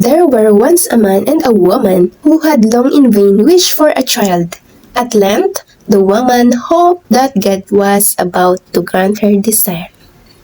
There were once a man and a woman who had long in vain wished for a child. At length, the woman hoped that God was about to grant her desire.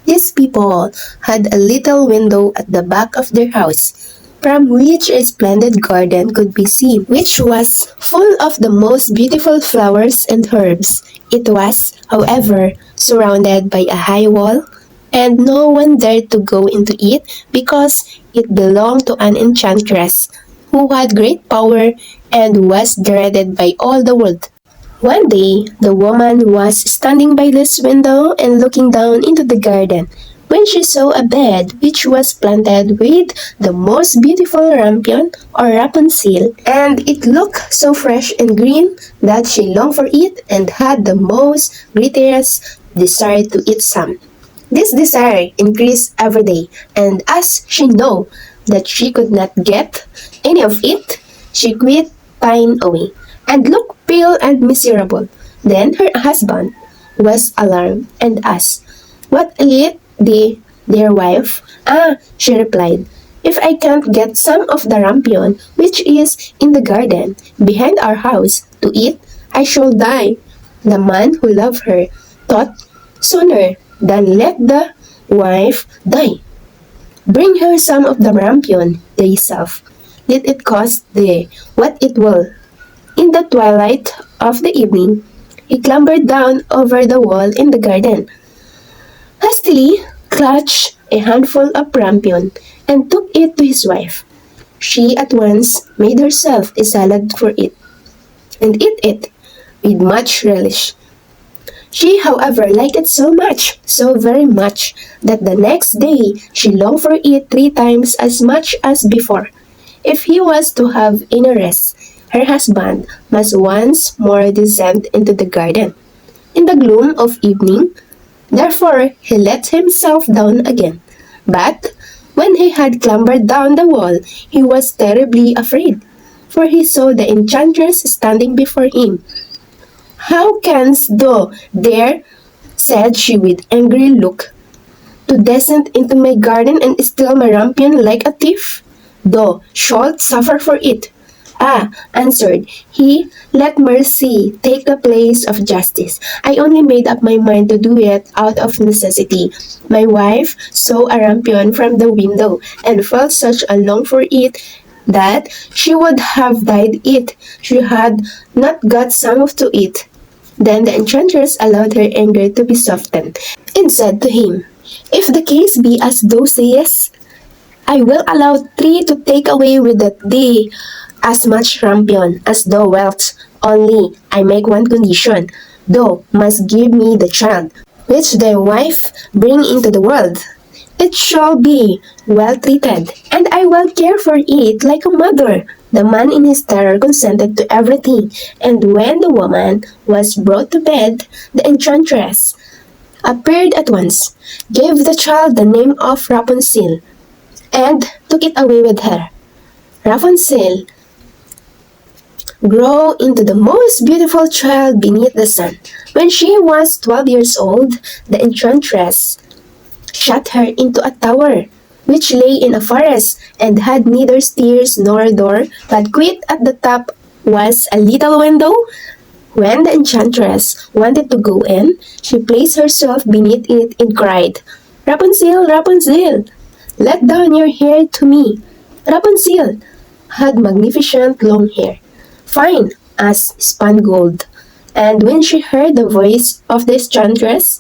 These people had a little window at the back of their house, from which a splendid garden could be seen, which was full of the most beautiful flowers and herbs. It was, however, surrounded by a high wall, and no one dared to go into it because it belonged to an enchantress who had great power and was dreaded by all the world. One day, the woman was standing by this window and looking down into the garden when she saw a bed which was planted with the most beautiful rampion or Rapunzel, and it looked so fresh and green that she longed for it and had the most greatest desire to eat some. This desire increased every day, and as she knew that she could not get any of it, she quit pine away and looked pale and miserable. Then her husband was alarmed and asked, "What aileth thee, dear wife?" "Ah," she replied, "if I can't get some of the rampion which is in the garden behind our house to eat, I shall die." The man who loved her thought, "Sooner than let the wife die, bring her some of the rampion thyself. Let it cost thee what it will." In the twilight of the evening, he clambered down over the wall in the garden, hastily clutched a handful of rampion, and took it to his wife. She at once made herself a salad for it, and ate it with much relish. She, however, liked it so much, so very much, that the next day she longed for it 3 times as much as before. If he was to have any rest, her husband must once more descend into the garden. In the gloom of evening, therefore, he let himself down again. But when he had clambered down the wall, he was terribly afraid, for he saw the enchantress standing before him. "How canst thou dare," said she with angry look, "to descend into my garden and steal my rampion like a thief? Thou shalt suffer for it." "Ah," answered he, "let mercy take the place of justice. I only made up my mind to do it out of necessity. My wife saw a rampion from the window and felt such a long for it that she would have died it she had not got some of to eat." Then the enchantress allowed her anger to be softened, and said to him, "If the case be as thou sayest, I will allow 3 to take away with thee as much rampion as thou wilt. Only I make one condition: thou must give me the child which thy wife bring into the world. It shall be well treated, and I will care for it like a mother." The man in his terror consented to everything, and when the woman was brought to bed, the enchantress appeared at once, gave the child the name of Rapunzel, and took it away with her. Rapunzel grew into the most beautiful child beneath the sun. When she was 12 years old, the enchantress shut her into a tower which lay in a forest and had neither stairs nor door, but quite at the top was a little window. When the enchantress wanted to go in, she placed herself beneath it and cried, "Rapunzel, Rapunzel, let down your hair to me." Rapunzel had magnificent long hair, fine as spun gold, and when she heard the voice of the enchantress,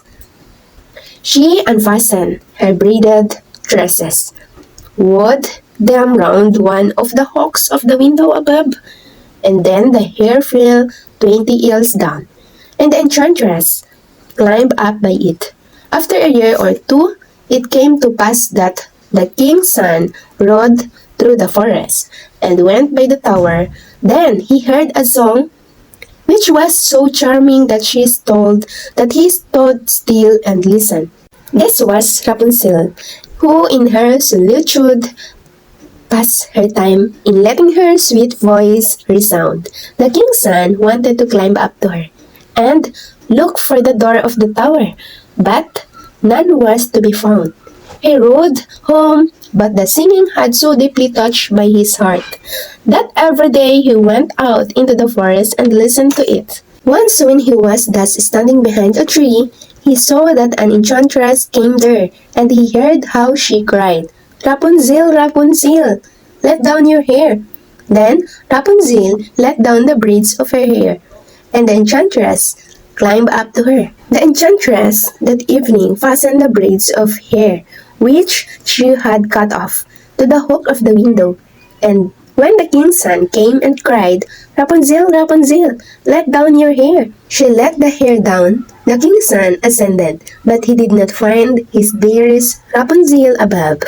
she unfastened her braided dresses, wound them round one of the hooks of the window above, and then the hair fell 20 ells down, and the enchantress climbed up by it. After a year or 2, it came to pass that the king's son rode through the forest and went by the tower. Then he heard a song which was so charming that he stood still and listened. This was Rapunzel, who in her solitude passed her time in letting her sweet voice resound. The king's son wanted to climb up to her and look for the door of the tower, but none was to be found. He rode home but the singing had so deeply touched by his heart that every day he went out into the forest and listened to it. Once when he was thus standing behind a tree, he saw that an enchantress came there, and he heard how she cried, "Rapunzel, Rapunzel, let down your hair." Then Rapunzel let down the braids of her hair, and the enchantress climbed up to her. The enchantress that evening fastened the braids of hair which she had cut off to the hook of the window, and when the king's son came and cried, "Rapunzel, Rapunzel, let down your hair," she let the hair down. The king's son ascended, but he did not find his dearest Rapunzel above.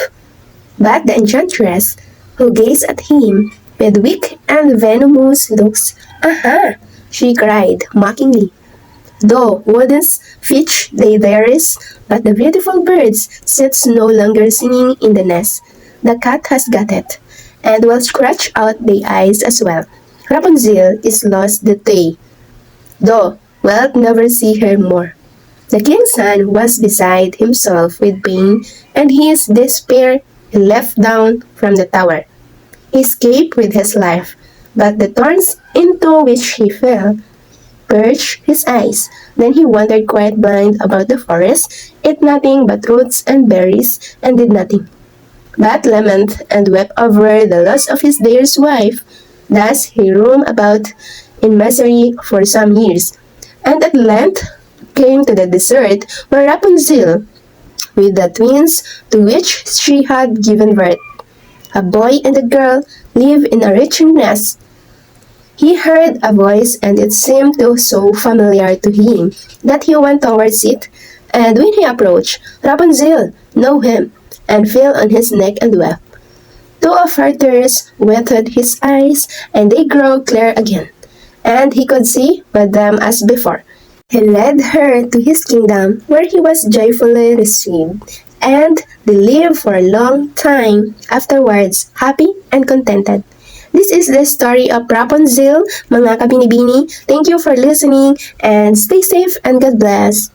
But the enchantress, who gazed at him with weak and venomous looks, "Aha!" she cried mockingly. Though wouldn't fetch they theirs, but the beautiful birds sits no longer singing in the nest. The cat has got it, and will scratch out the eyes as well. Rapunzel is lost the day, though wilt never see her more. The king's son was beside himself with pain, and his despair he leapt down from the tower. He escaped with his life, but the thorns into which he fell purged his eyes. Then he wandered quite blind about the forest, ate nothing but roots and berries, and did nothing but lament and wept over the loss of his dearest wife. Thus he roamed about in misery for some years, and at length came to the desert where Rapunzel, with the twins to which she had given birth, a boy and a girl, lived in a rich nest. He heard a voice, and it seemed so familiar to him that he went towards it, and when he approached, Rapunzel knew him, and fell on his neck and wept. Two of her tears wetted his eyes, and they grew clear again, and he could see with them as before. He led her to his kingdom, where he was joyfully received, and they lived for a long time afterwards, happy and contented. This is the story of Rapunzel, mga kabinibini. Thank you for listening, and stay safe and God bless.